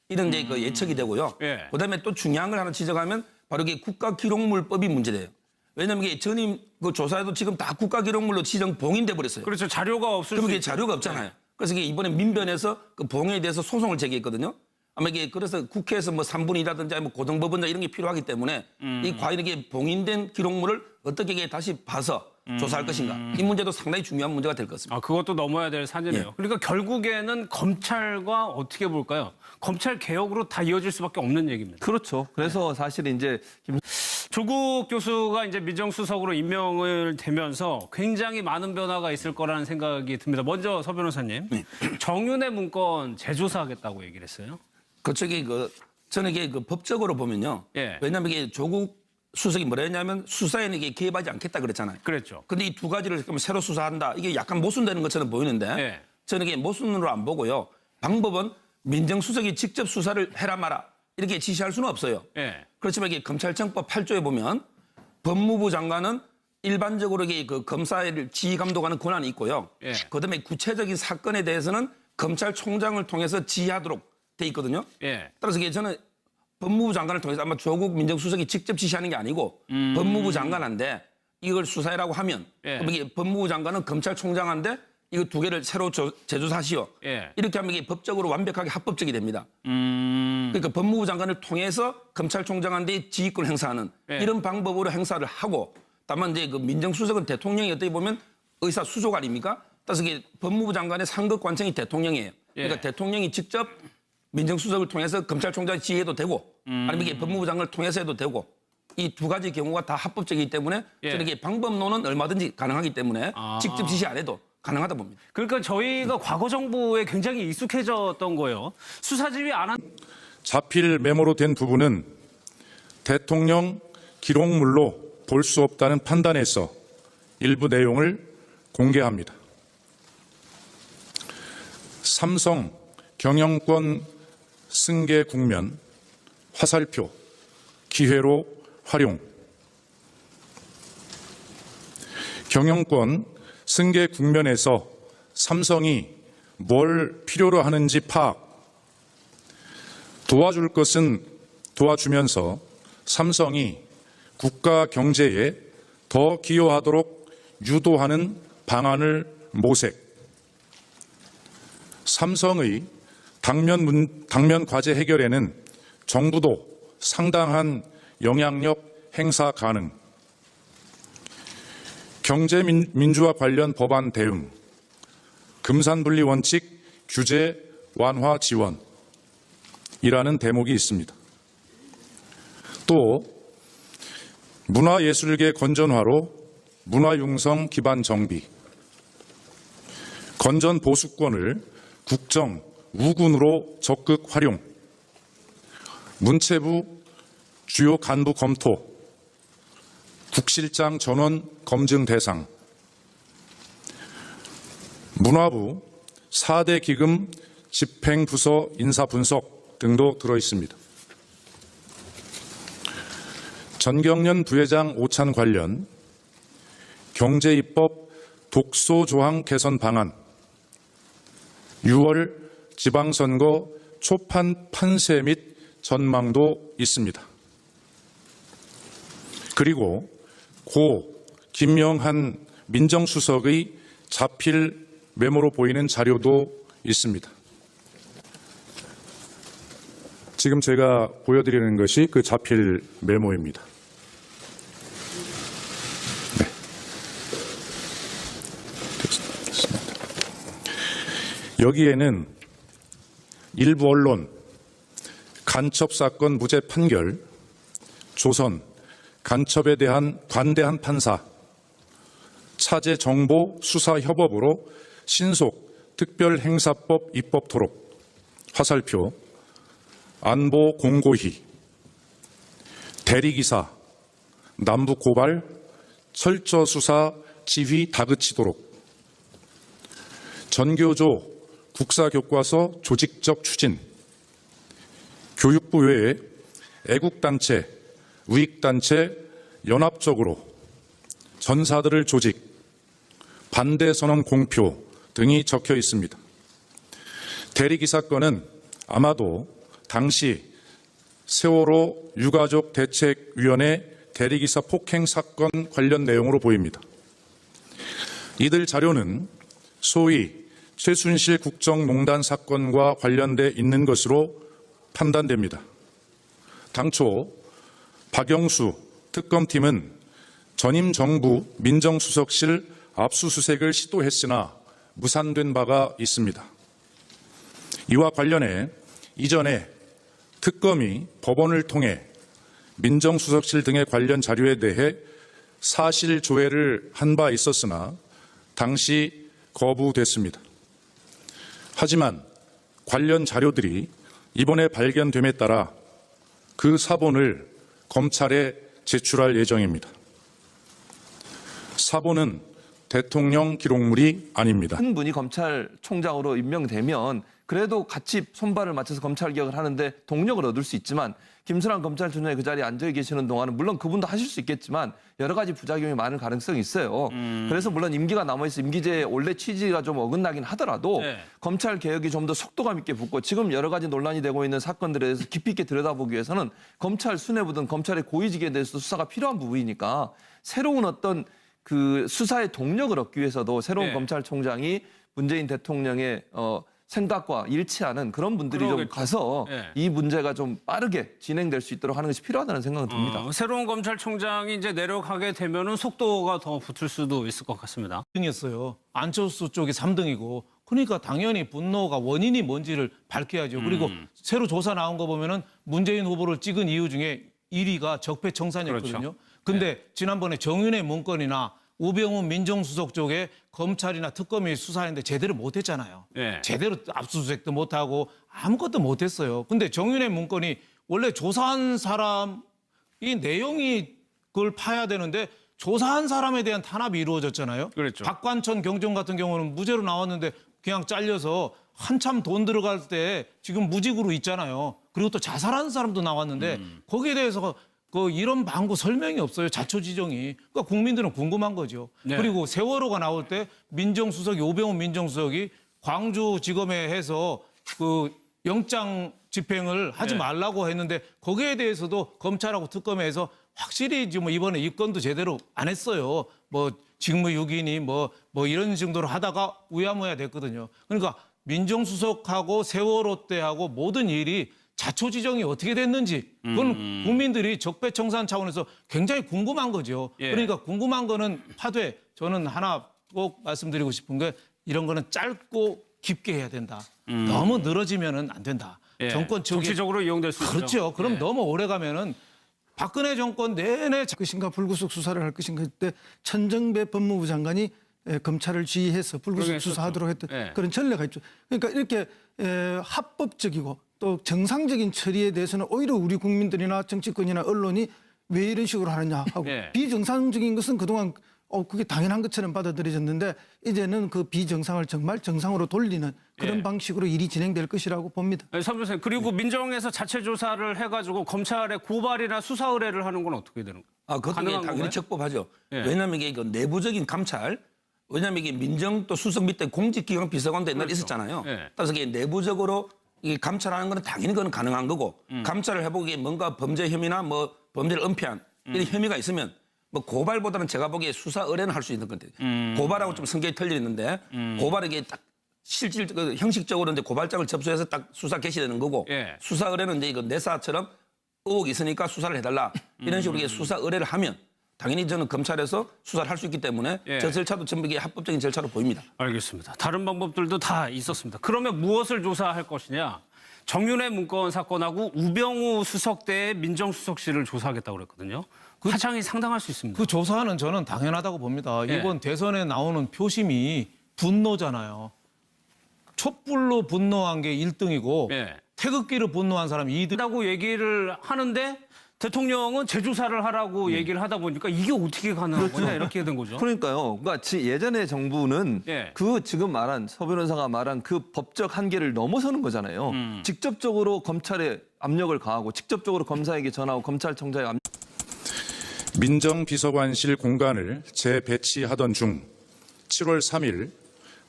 이런 이제 그 예측이 되고요. 예. 그다음에 또 중요한 걸 하나 지적하면 바로 이게 국가기록물법이 문제돼요. 왜냐하면 이게 전임 그 조사에도 지금 다 국가기록물로 지정 봉인돼 버렸어요. 그렇죠. 자료가 없을 그럼 수 이게 있죠. 자료가 없잖아요. 그래서 이게 이번에 민변에서 그 봉에 대해서 소송을 제기했거든요. 아마 이게 그래서 국회에서 뭐 3분의 2라든지 뭐 고등법원장 이런 게 필요하기 때문에 이 과연 이게 봉인된 기록물을 어떻게 이게 다시 봐서 조사할 것인가. 이 문제도 상당히 중요한 문제가 될 것 같습니다. 아, 그것도 넘어야 될 산이네요. 예. 그러니까 결국에는 검찰과 어떻게 볼까요? 검찰 개혁으로 다 이어질 수밖에 없는 얘기입니다. 그렇죠. 그래서 사실 이제 조국 교수가 이제 민정수석으로 임명을 되면서 굉장히 많은 변화가 있을 거라는 생각이 듭니다. 먼저 서 변호사님, 정윤회 문건 재조사하겠다고 얘기를 했어요. 그쪽이 저는 이게 그 법적으로 보면요. 예. 왜냐하면 이게 조국 수석이 뭐라 했냐면 수사에는 이게 개입하지 않겠다 그랬잖아요. 그랬죠. 근데 이 두 가지를 그러면 새로 수사한다. 이게 약간 모순되는 것처럼 보이는데 예. 저는 이게 모순으로 안 보고요. 방법은 민정수석이 직접 수사를 해라 마라 이렇게 지시할 수는 없어요. 예. 그렇지만 이게 검찰청법 8조에 보면 법무부 장관은 일반적으로 이게 그 검사를 지휘 감독하는 권한이 있고요. 예. 그다음에 구체적인 사건에 대해서는 검찰총장을 통해서 지휘하도록 돼 있거든요. 예. 따라서 이게 저는 법무부 장관을 통해서 아마 조국 민정수석이 직접 지시하는 게 아니고 법무부 장관한테 이걸 수사해라고 하면 예. 그럼 이게 법무부 장관은 검찰총장한테 이거 두 개를 새로 재조사하시오. 예. 이렇게 하면 이게 법적으로 완벽하게 합법적이 됩니다. 그러니까 법무부 장관을 통해서 검찰총장한테 지휘권 행사하는 예. 이런 방법으로 행사를 하고 다만 이제 그 민정수석은 대통령이 어떻게 보면 의사 수속 아닙니까? 따라서 이게 법무부 장관의 상급 관청이 대통령이에요. 그러니까 예. 대통령이 직접 민정수석을 통해서 검찰총장 지휘해도 되고 아니면 이게 법무부 장관을 통해서 해도 되고 이 두 가지 경우가 다 합법적이기 때문에 예. 저는 이게 방법론은 얼마든지 가능하기 때문에 직접 지시 안 해도 가능하다 봅니다. 그러니까 저희가 과거 정부에 굉장히 익숙해졌던 거예요. 수사지휘 안 한. 자필 메모로 된 부분은 대통령 기록물로 볼 수 없다는 판단에서 일부 내용을 공개합니다. 삼성 경영권 승계 국면 화살표 기회로 활용. 경영권 승계 국면에서 삼성이 뭘 필요로 하는지 파악. 도와줄 것은 도와주면서 삼성이 국가 경제에 더 기여하도록 유도하는 방안을 모색. 삼성의 당면 과제 해결에는 정부도 상당한 영향력 행사 가능. 경제 민주화 관련 법안 대응. 금산분리 원칙 규제 완화 지원. 이라는 대목이 있습니다. 또 문화예술계 건전화로 문화융성 기반 정비, 건전 보수권을 국정, 우군으로 적극 활용, 문체부 주요 간부 검토, 국실장 전원 검증 대상, 문화부 4대 기금 집행부서 인사 분석 등도 들어 있습니다. 전경련 부회장 오찬 관련 경제입법 독소조항 개선 방안, 6월 지방선거 초판 판세 및 전망도 있습니다. 그리고 고 김영한 민정수석의 자필 메모로 보이는 자료도 있습니다. 지금 제가 보여드리는 것이 그 자필 메모입니다. 네. 됐습니다. 여기에는 일부 언론, 간첩사건 무죄 판결, 조선, 간첩에 대한 관대한 판사, 차제 정보 수사 협업으로 신속 특별행사법 입법 토록, 화살표, 안보 공고희, 대리기사, 남북 고발, 철저 수사 지휘 다그치도록, 전교조 국사교과서 조직적 추진, 교육부 외에 애국단체, 우익단체 연합적으로 전사들을 조직, 반대선언 공표 등이 적혀 있습니다. 대리기사 건은 아마도 당시 세월호 유가족 대책위원회 대리기사 폭행 사건 관련 내용으로 보입니다. 이들 자료는 소위 최순실 국정농단 사건과 관련돼 있는 것으로 판단됩니다. 당초 박영수 특검팀은 전임 정부 민정수석실 압수수색을 시도했으나 무산된 바가 있습니다. 이와 관련해 이전에 특검이 법원을 통해 민정수석실 등의 관련 자료에 대해 사실 조회를 한 바 있었으나 당시 거부됐습니다. 하지만 관련 자료들이 이번에 발견됨에 따라 그 사본을 검찰에 제출할 예정입니다. 사본은 대통령 기록물이 아닙니다. 한 분이 검찰총장으로 임명되면 그래도 같이 손발을 맞춰서 검찰개혁을 하는데 동력을 얻을 수 있지만 김순환 검찰총장이 그 자리에 앉아 계시는 동안은 물론 그분도 하실 수 있겠지만 여러 가지 부작용이 많을 가능성이 있어요. 그래서 물론 임기가 남아있어 임기제의 원래 취지가 좀 어긋나긴 하더라도 네. 검찰개혁이 좀 더 속도감 있게 붙고 지금 여러 가지 논란이 되고 있는 사건들에 대해서 깊이 있게 들여다보기 위해서는 검찰 수뇌부든 검찰의 고위직에 대해서 수사가 필요한 부분이니까 새로운 어떤 그 수사의 동력을 얻기 위해서도 새로운 네. 검찰총장이 문재인 대통령의 생각과 일치하는 그런 분들이 그러겠죠. 좀 가서 네. 이 문제가 좀 빠르게 진행될 수 있도록 하는 것이 필요하다는 생각은 듭니다. 새로운 검찰총장이 이제 내려가게 되면은 속도가 더 붙을 수도 있을 것 같습니다. 2등이었어요. 안철수 쪽이 3등이고 그러니까 당연히 분노가 원인이 뭔지를 밝혀야죠. 그리고 새로 조사 나온 거 보면은 문재인 후보를 찍은 이유 중에 1위가 적폐청산이었거든요. 그렇죠. 근데 지난번에 정윤회 문건이나 우병우 민정수석 쪽에 검찰이나 특검이 수사했는데 제대로 못했잖아요. 네. 제대로 압수수색도 못하고 아무것도 못했어요. 근데 정윤회 문건이 원래 조사한 사람이 내용이 그걸 파야 되는데 조사한 사람에 대한 탄압이 이루어졌잖아요. 그렇죠. 박관천 경정 같은 경우는 무죄로 나왔는데 그냥 잘려서 한참 돈 들어갈 때 지금 무직으로 있잖아요. 그리고 또 자살한 사람도 나왔는데 거기에 대해서 이런 방구 설명이 없어요. 자초지종이. 그러니까 국민들은 궁금한 거죠. 네. 그리고 세월호가 나올 때 민정수석이 오병우 민정수석이 광주지검에 해서 그 영장 집행을 하지 네. 말라고 했는데 거기에 대해서도 검찰하고 특검에서 확실히 지금 이번에 입건도 제대로 안 했어요. 뭐 직무유기니 뭐 이런 정도로 하다가 우야무야 됐거든요. 그러니까 민정수석하고 세월호 때하고 모든 일이 자초지종이 어떻게 됐는지 그건 국민들이 적폐청산 차원에서 굉장히 궁금한 거죠. 예. 그러니까 궁금한 거는 하되 저는 하나 꼭 말씀드리고 싶은 게 이런 거는 짧고 깊게 해야 된다. 너무 늘어지면은 안 된다. 예. 정권 정치적으로 이용될 수 있죠. 그렇죠. 그럼 예. 너무 오래 가면은 박근혜 정권 내내 것인가 불구속 수사를 할 것인가 할 때 천정배 법무부 장관이 검찰을 지휘해서 불구속 그러겠었죠. 수사하도록 했던 예. 그런 전례가 있죠. 그러니까 이렇게 합법적이고 또 정상적인 처리에 대해서는 오히려 우리 국민들이나 정치권이나 언론이 왜 이런 식으로 하느냐 하고 예. 비정상적인 것은 그동안 그게 당연한 것처럼 받아들여졌는데 이제는 그 비정상을 정말 정상으로 돌리는 그런 예. 방식으로 일이 진행될 것이라고 봅니다. 선 변호사님, 그리고 민정에서 자체 조사를 해가지고 검찰에 고발이나 수사 의뢰를 하는 건 어떻게 되는 거예요? 그것도 가능한 당연히 건가요? 적법하죠. 예. 왜냐하면 이게 그 내부적인 감찰, 왜냐하면 이게 민정 또 수석 밑에 공직기강 비서관도 옛날에 그렇죠. 있었잖아요. 예. 따라서 이게 내부적으로 이 감찰하는 건 당연히 그건 가능한 거고 감찰을 해보기에 뭔가 범죄 혐의나 뭐 범죄를 은폐한 이런 혐의가 있으면 뭐 고발보다는 제가 보기에 수사 의뢰는 할 수 있는 건데 고발하고 좀 성격이 틀려 있는데 고발에게 딱 실질 그 형식적으로 이제 고발장을 접수해서 딱 수사 개시되는 거고 예. 수사 의뢰는 이제 이거 내사처럼 의혹이 있으니까 수사를 해달라 이런 식으로 이게 수사 의뢰를 하면 당연히 저는 검찰에서 수사를 할 수 있기 때문에 예. 저 절차도 전부 이게 합법적인 절차로 보입니다. 알겠습니다. 다른 방법들도 다 있었습니다. 그러면 무엇을 조사할 것이냐? 정윤회 문건 사건하고 우병우 수석대의 민정수석실을 조사하겠다고 그랬거든요. 파장이 상당할 수 있습니다. 그 조사는 저는 당연하다고 봅니다. 예. 이번 대선에 나오는 표심이 분노잖아요. 촛불로 분노한 게 1등이고 예. 태극기로 분노한 사람이 2등. 한다고 얘기를 하는데 대통령은 재조사를 하라고 얘기를 하다 보니까 이게 어떻게 가능한 거냐 이렇게 된 거죠. 그러니까요. 그러니까 예전에 정부는 예. 그 지금 말한 서 변호사가 말한 그 법적 한계를 넘어서는 거잖아요. 직접적으로 검찰에 압력을 가하고 직접적으로 검사에게 전하고 검찰청장에 민정비서관실 공간을 재배치하던 중 7월 3일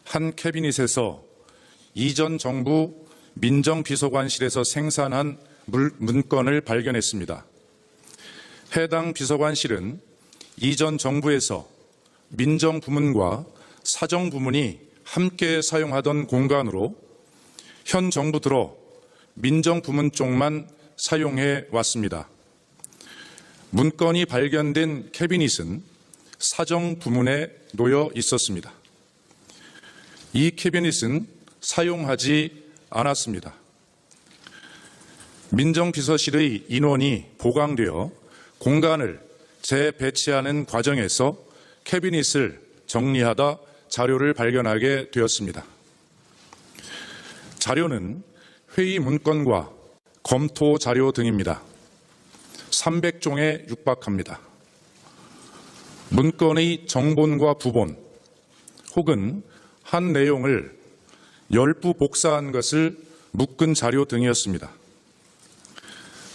한 캐비닛에서 이전 정부 민정비서관실에서 생산한 문건을 발견했습니다. 해당 비서관실은 이전 정부에서 민정부문과 사정부문이 함께 사용하던 공간으로 현 정부 들어 민정부문 쪽만 사용해 왔습니다. 문건이 발견된 캐비닛은 사정부문에 놓여 있었습니다. 이 캐비닛은 사용하지 않았습니다. 민정비서실의 인원이 보강되어 공간을 재배치하는 과정에서 캐비닛을 정리하다 자료를 발견하게 되었습니다. 자료는 회의 문건과 검토 자료 등입니다. 300종에 육박합니다. 문건의 정본과 부본 혹은 한 내용을 열부 복사한 것을 묶은 자료 등이었습니다.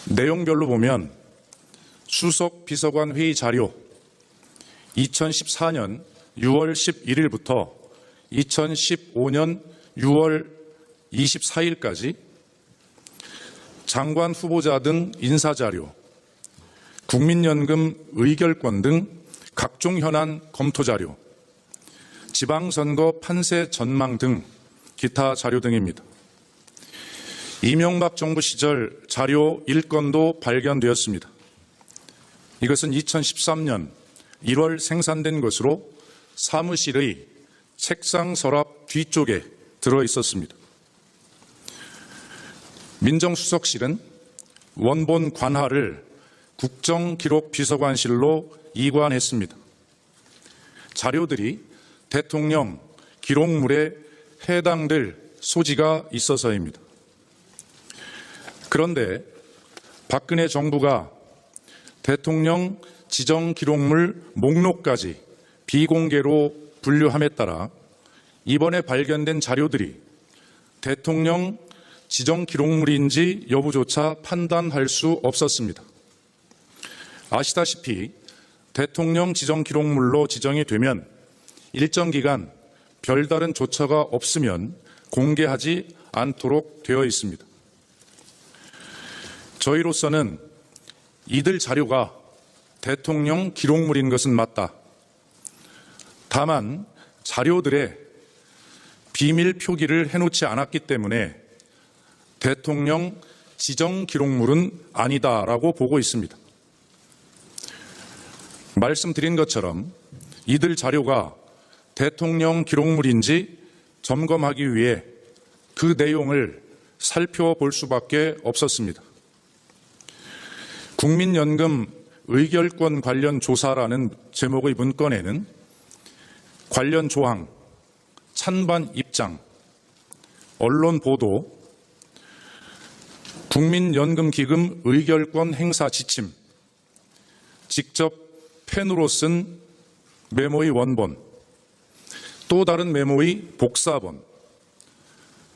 내용별로 보면 수석 비서관 회의 자료 2014년 6월 11일부터 2015년 6월 24일까지 장관 후보자 등 인사자료, 국민연금 의결권 등 각종 현안 검토 자료, 지방선거 판세 전망 등 기타 자료 등입니다. 이명박 정부 시절 자료 1건도 발견되었습니다. 이것은 2013년 1월 생산된 것으로 사무실의 책상 서랍 뒤쪽에 들어 있었습니다. 민정수석실은 원본 관하를 국정기록비서관실로 이관했습니다. 자료들이 대통령 기록물에 해당될 소지가 있어서입니다. 그런데 박근혜 정부가 대통령 지정기록물 목록까지 비공개로 분류함에 따라 이번에 발견된 자료들이 대통령 지정기록물인지 여부조차 판단할 수 없었습니다. 아시다시피 대통령 지정기록물로 지정이 되면 일정 기간 별다른 조처가 없으면 공개하지 않도록 되어 있습니다. 저희로서는 이들 자료가 대통령 기록물인 것은 맞다. 다만 자료들에 비밀 표기를 해놓지 않았기 때문에 대통령 지정 기록물은 아니다라고 보고 있습니다. 말씀드린 것처럼 이들 자료가 대통령 기록물인지 점검하기 위해 그 내용을 살펴볼 수밖에 없었습니다. 국민연금 의결권 관련 조사라는 제목의 문건에는 관련 조항, 찬반 입장, 언론 보도, 국민연금기금 의결권 행사 지침, 직접 펜으로 쓴 메모의 원본, 또 다른 메모의 복사본,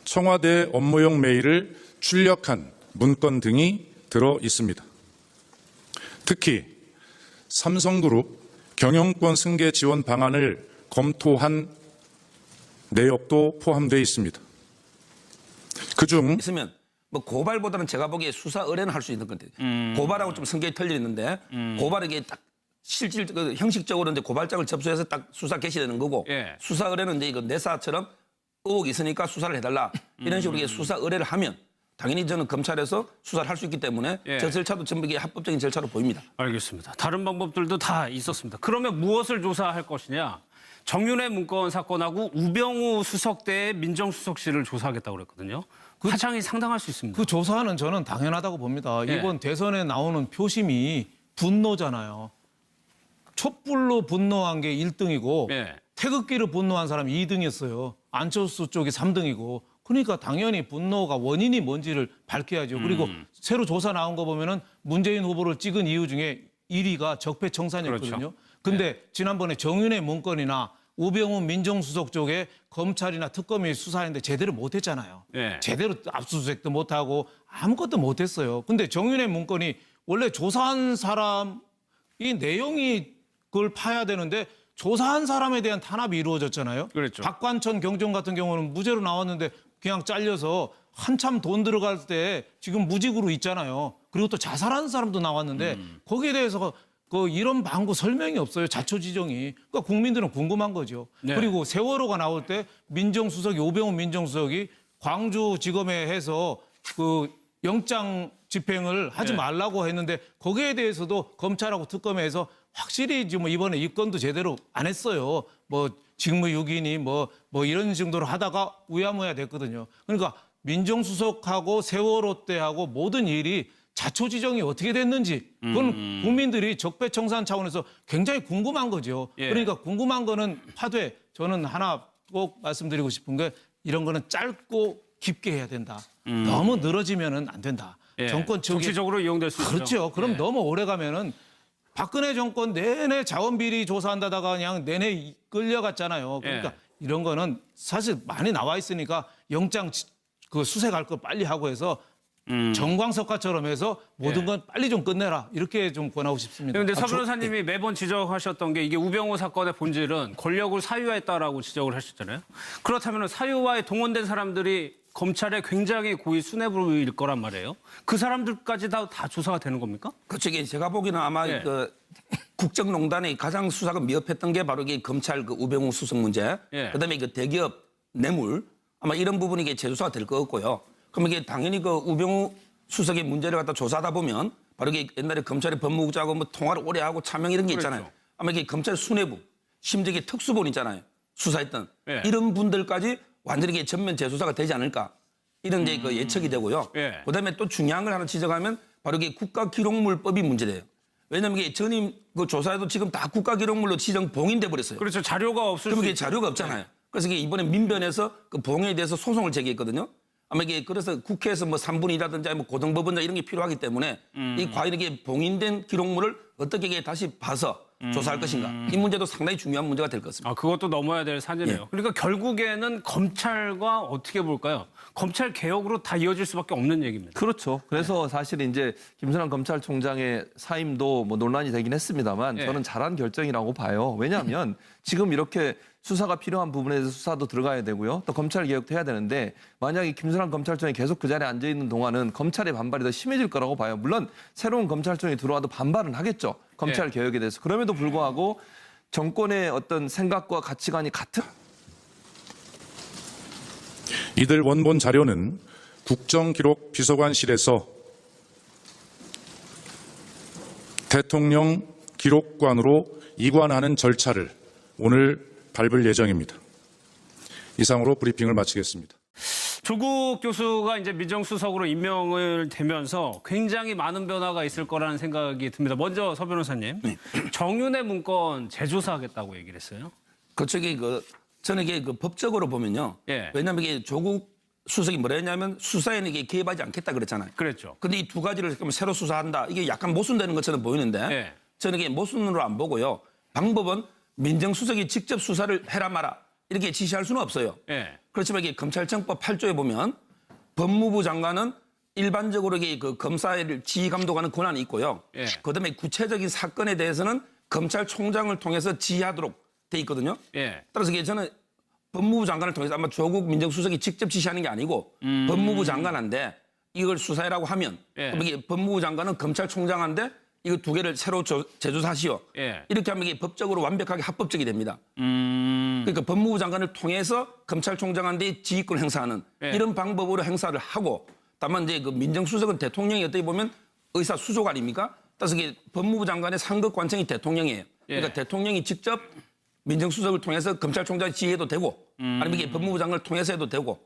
청와대 업무용 메일을 출력한 문건 등이 들어 있습니다. 특히 삼성그룹 경영권 승계 지원 방안을 검토한 내역도 포함되어 있습니다. 그중 있으면 뭐 고발보다는 제가 보기에 수사 의뢰는 할 수 있는 건데 고발하고 좀 성격이 틀려 있는데 고발에게 딱 실질 그 형식적으로 이제 고발장을 접수해서 딱 수사 개시되는 거고 예. 수사 의뢰는 이제 이거 내사처럼 의혹이 있으니까 수사를 해달라 이런 식으로 이게 수사 의뢰를 하면 당연히 저는 검찰에서 수사를 할 수 있기 때문에 예. 저 절차도 전부 이게 합법적인 절차로 보입니다. 알겠습니다. 다른 방법들도 다 있었습니다. 그러면 무엇을 조사할 것이냐? 정윤회 문건 사건하고 우병우 수석대의 민정수석실을 조사하겠다고 그랬거든요. 파장이 상당할 수 있습니다. 그 조사는 저는 당연하다고 봅니다. 예. 이번 대선에 나오는 표심이 분노잖아요. 촛불로 분노한 게 1등이고 예. 태극기로 분노한 사람이 2등이었어요. 안철수 쪽이 3등이고. 그러니까 당연히 분노가 원인이 뭔지를 밝혀야죠. 그리고 새로 조사 나온 거 보면은 문재인 후보를 찍은 이유 중에 1위가 적폐청산이었거든요. 그렇죠. 근데 지난번에 정윤회 문건이나 우병우 민정수석 쪽에 검찰이나 특검이 수사했는데 제대로 못했잖아요. 예. 제대로 압수수색도 못하고 아무것도 못했어요. 근데 정윤회 문건이 원래 조사한 사람이 내용이 그걸 파야 되는데 조사한 사람에 대한 탄압이 이루어졌잖아요. 그랬죠. 박관천 경정 같은 경우는 무죄로 나왔는데 그냥 잘려서 한참 돈 들어갈 때 지금 무직으로 있잖아요. 그리고 또 자살한 사람도 나왔는데 거기에 대해서 그 이런 방구 설명이 없어요. 자초지종이. 그러니까 국민들은 궁금한 거죠. 네. 그리고 세월호가 나올 때 민정수석이 우병우 민정수석이 광주지검에 해서 그 영장 집행을 하지 네. 말라고 했는데 거기에 대해서도 검찰하고 특검에서 확실히 지금 이번에 입건도 제대로 안 했어요. 뭐 직무유기니 뭐 이런 정도로 하다가 우야무야 됐거든요. 그러니까 민정수석하고 세월호 때하고 모든 일이 자초지종이 어떻게 됐는지 그건 국민들이 적폐청산 차원에서 굉장히 궁금한 거죠. 예. 그러니까 궁금한 거는 하되 저는 하나 꼭 말씀드리고 싶은 게 이런 거는 짧고 깊게 해야 된다. 너무 늘어지면은 안 된다. 예. 정권 측이 정치적으로 이용될 수 있죠. 그렇죠. 그럼 예. 너무 오래 가면은 박근혜 정권 내내 자원비리 조사한다다가 그냥 내내 끌려갔잖아요. 그러니까 예. 이런 거는 사실 많이 나와 있으니까 영장 그 수색할 거 빨리 하고 해서 정광석화처럼 해서 모든 예. 건 빨리 좀 끝내라. 이렇게 좀 권하고 싶습니다. 그런데 서 변호사님이 매번 지적하셨던 게 이게 우병우 사건의 본질은 권력을 사유화했다라고 지적을 하셨잖아요. 그렇다면 사유화에 동원된 사람들이 검찰에 굉장히 고위 수뇌부일 거란 말이에요. 그 사람들까지 다 조사가 되는 겁니까? 그렇죠. 이게 제가 보기에는 아마 예. 그 국정농단의 가장 수사가 미흡했던 게 바로 이게 검찰 그 우병우 수석 문제, 예. 그다음에 그 대기업 뇌물 아마 이런 부분이 이게 재조사가 될 것 같고요. 그럼 이게 당연히 그 우병우 수석의 문제를 갖다 조사하다 보면 바로 이게 옛날에 검찰의 법무국장하고 뭐 통화를 오래 하고 차명 이런 게 있잖아요. 그렇죠. 아마 이게 검찰 수뇌부, 심지어 이게 특수본 있잖아요. 수사했던 예. 이런 분들까지 완전히 이게 전면 재조사가 되지 않을까 이런 이제 그 예측이 되고요. 예. 그다음에 또 중요한 걸 하나 지적하면 바로 이게 국가기록물법이 문제돼요. 왜냐하면 이게 전임 그 조사에도 지금 다 국가기록물로 지정 봉인돼 버렸어요. 그렇죠. 자료가 없을 그럼 수 이게 있죠. 자료가 없잖아요. 그래서 이게 이번에 민변에서 그 봉인에 대해서 소송을 제기했거든요. 아마 이게 그래서 국회에서 뭐 3분이라든지 뭐 고등법원장 이런 게 필요하기 때문에 이 과연 이게 봉인된 기록물을 어떻게 이게 다시 봐서 조사할 것인가. 이 문제도 상당히 중요한 문제가 될 것 같습니다. 아, 그것도 넘어야 될 산이네요. 예. 그러니까 결국에는 검찰과 어떻게 볼까요? 검찰 개혁으로 다 이어질 수밖에 없는 얘기입니다. 그렇죠. 그래서 사실 이제 김순환 검찰총장의 사임도 뭐 논란이 되긴 했습니다만 예. 저는 잘한 결정이라고 봐요. 왜냐하면 지금 이렇게 수사가 필요한 부분에 대해서 수사도 들어가야 되고요. 또 검찰 개혁도 해야 되는데 만약에 김순환 검찰총장이 계속 그 자리에 앉아 있는 동안은 검찰의 반발이 더 심해질 거라고 봐요. 물론 새로운 검찰총이 들어와도 반발은 하겠죠. 검찰 개혁에 대해서. 그럼에도 불구하고 정권의 어떤 생각과 가치관이 같은 이들 원본 자료는 국정기록비서관실에서 대통령 기록관으로 이관하는 절차를 오늘 밟을 예정입니다. 이상으로 브리핑을 마치겠습니다. 조국 교수가 이제 민정수석으로 임명을 되면서 굉장히 많은 변화가 있을 거라는 생각이 듭니다. 먼저 서 변호사님, 정윤회 문건 재조사하겠다고 얘기를 했어요. 그렇죠. 저는 이게 법적으로 보면요. 예. 왜냐하면 이게 조국 수석이 뭐라 했냐면 수사에는 이게 개입하지 않겠다 그랬잖아요. 그랬죠. 근데 이 두 가지를 그러면 새로 수사한다. 이게 약간 모순되는 것처럼 보이는데 예. 저는 이게 모순으로 안 보고요. 방법은 민정수석이 직접 수사를 해라 마라 이렇게 지시할 수는 없어요. 예. 그렇지만 이게 검찰청법 8조에 보면 법무부 장관은 일반적으로 이게 검사를 지휘 감독하는 권한이 있고요. 예. 그다음에 구체적인 사건에 대해서는 검찰총장을 통해서 지휘하도록 돼 있거든요. 예. 따라서 이게 저는 법무부 장관을 통해서 아마 조국 민정수석이 직접 지시하는 게 아니고 법무부 장관한테 이걸 수사해라고 하면 예. 그럼 이게 법무부 장관은 검찰총장한테 이거 두 개를 새로 재조사하시오. 예. 이렇게 하면 이게 법적으로 완벽하게 합법적이 됩니다. 그러니까 법무부 장관을 통해서 검찰총장한테 지휘권을 행사하는 예. 이런 방법으로 행사를 하고 다만 이제 그 민정수석은 대통령이 어떻게 보면 의사 수족 아닙니까? 따라서 이게 법무부 장관의 상급 관청이 대통령이에요. 그러니까 예. 대통령이 직접 민정수석을 통해서 검찰총장 지휘해도 되고 아니면 이게 법무부 장관을 통해서 해도 되고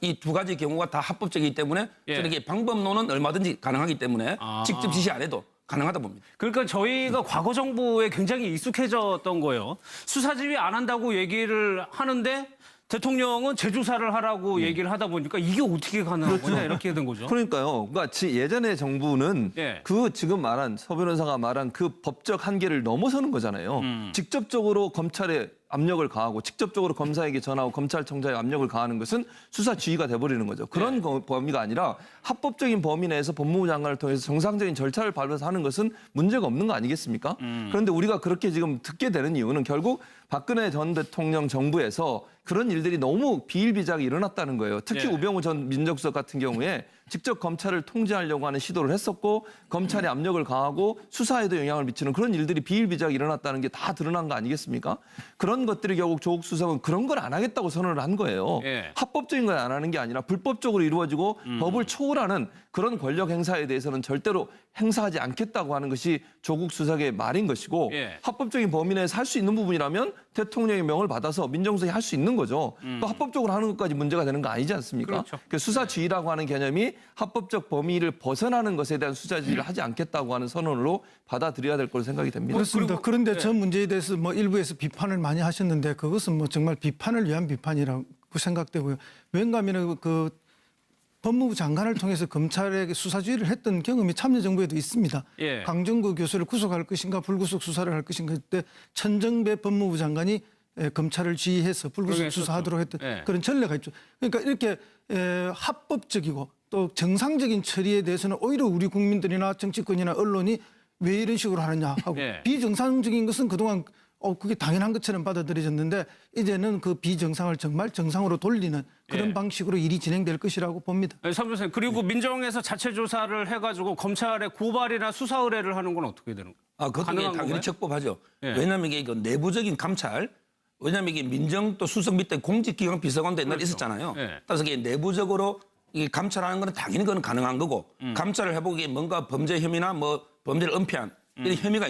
이 두 가지 경우가 다 합법적이기 때문에 예. 저는 이게 방법론은 얼마든지 가능하기 때문에 아. 직접 지시 안 해도 가능하다 봅니다. 그러니까 저희가 과거 정부에 굉장히 익숙해졌던 거예요. 수사지휘 안 한다고 얘기를 하는데 대통령은 재조사를 하라고 얘기를 하다 보니까 이게 어떻게 가능한 거냐 이렇게 된 거죠. 그러니까요. 그러니까 예전에 정부는 예. 그 지금 말한 서 변호사가 말한 그 법적 한계를 넘어서는 거잖아요. 직접적으로 검찰에 압력을 가하고 직접적으로 검사에게 전하고 검찰청장에 압력을 가하는 것은 수사 지휘가 돼버리는 거죠. 그런 범위가 아니라 합법적인 범위 내에서 법무부 장관을 통해서 정상적인 절차를 밟아서 하는 것은 문제가 없는 거 아니겠습니까? 그런데 우리가 그렇게 지금 듣게 되는 이유는 결국 박근혜 전 대통령 정부에서 그런 일들이 너무 비일비재하게 일어났다는 거예요. 특히 예. 우병우 전 민정수석 같은 경우에 직접 검찰을 통제하려고 하는 시도를 했었고 검찰에 압력을 가하고 수사에도 영향을 미치는 그런 일들이 비일비재하게 일어났다는 게 다 드러난 거 아니겠습니까? 그런 것들이 결국 조국 수석은 그런 걸 안 하겠다고 선언을 한 거예요. 예. 합법적인 걸 안 하는 게 아니라 불법적으로 이루어지고 법을 초월하는 그런 권력 행사에 대해서는 절대로 행사하지 않겠다고 하는 것이 조국 수석의 말인 것이고 예. 합법적인 범위 내에서 할 수 있는 부분이라면 대통령의 명을 받아서 민정수석이 할 수 있는 거죠. 또 합법적으로 하는 것까지 문제가 되는 거 아니지 않습니까? 그렇죠. 그 수사지휘라고 하는 개념이 합법적 범위를 벗어나는 것에 대한 수사지휘를 하지 않겠다고 하는 선언으로 받아들여야 될 거로 생각이 됩니다. 그렇습니다. 그런데 전 문제에 대해서 뭐 일부에서 비판을 많이 하셨는데 그것은 뭐 정말 비판을 위한 비판이라고 생각되고요. 왜냐하면 그 법무부 장관을 통해서 검찰에게 수사지휘를 했던 경험이 참여정부에도 있습니다. 예. 강정구 교수를 구속할 것인가 불구속 수사를 할 것인가 그때 천정배 법무부 장관이 검찰을 지휘해서 불구속 그러겠었죠. 수사하도록 했던 예. 그런 전례가 있죠. 그러니까 이렇게 합법적이고 또 정상적인 처리에 대해서는 오히려 우리 국민들이나 정치권이나 언론이 왜 이런 식으로 하느냐 하고 예. 비정상적인 것은 그동안 그게 당연한 것처럼 받아들여졌는데 이제는 그 비정상을 정말 정상으로 돌리는 그런 예. 방식으로 일이 진행될 것이라고 봅니다. 네, 선 변호사님 그리고 민정에서 자체 조사를 해가지고 검찰에 고발이나 수사 의뢰를 하는 건 어떻게 되는 거예요? 그것도 이게 가능한 당연히 건가요? 적법하죠. 예. 왜냐하면 이게 내부적인 감찰, 왜냐하면 이게 민정 또 수석 밑에 공직기강 비서관도 옛날에 그렇죠. 있었잖아요. 예. 따라서 이게 내부적으로 이게 감찰하는 건 당연히 그건 가능한 거고 감찰을 해보기에 뭔가 범죄 혐의나 뭐 범죄를 은폐한 이런 혐의가